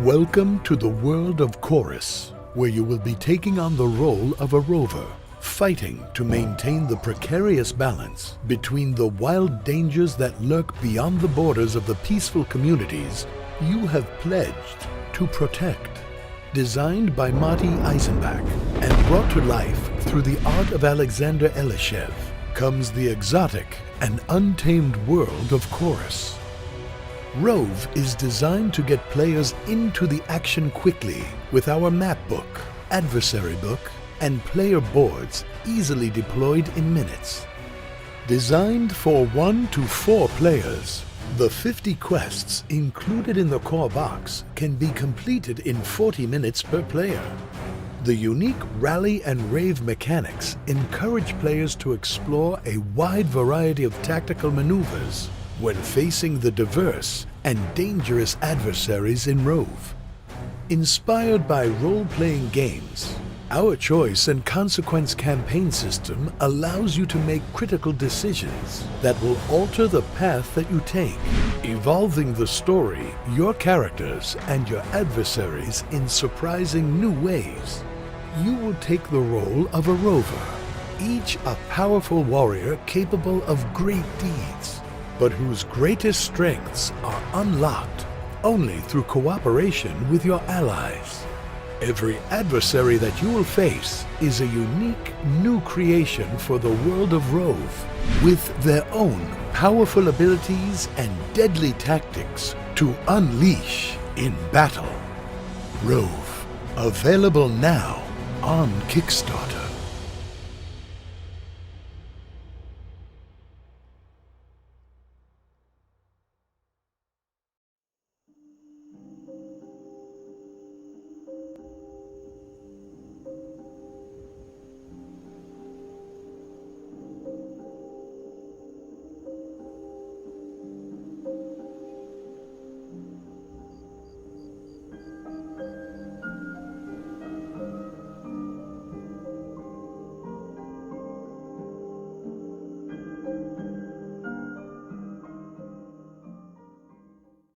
Welcome to the world of Chorus, where you will be taking on the role of a rover, fighting to maintain the precarious balance between the wild dangers that lurk beyond the borders of the peaceful communities you have pledged to protect. Designed by Marty Eisenbach and brought to life through the art of Alexander Elishev, comes the exotic and untamed world of Chorus. ROVE is designed to get players into the action quickly with our map book, adversary book, and player boards easily deployed in minutes. Designed for 1 to 4 players, the 50 quests included in the core box can be completed in 40 minutes per player. The unique rally and rave mechanics encourage players to explore a wide variety of tactical maneuvers when facing the diverse and dangerous adversaries in ROVE. Inspired by role-playing games, our choice and consequence campaign system allows you to make critical decisions that will alter the path that you take, evolving the story, your characters, and your adversaries in surprising new ways. You will take the role of a rover, each a powerful warrior capable of great deeds, but whose greatest strengths are unlocked only through cooperation with your allies. Every adversary that you will face is a unique new creation for the world of ROVE, with their own powerful abilities and deadly tactics to unleash in battle. ROVE, available now on Kickstarter.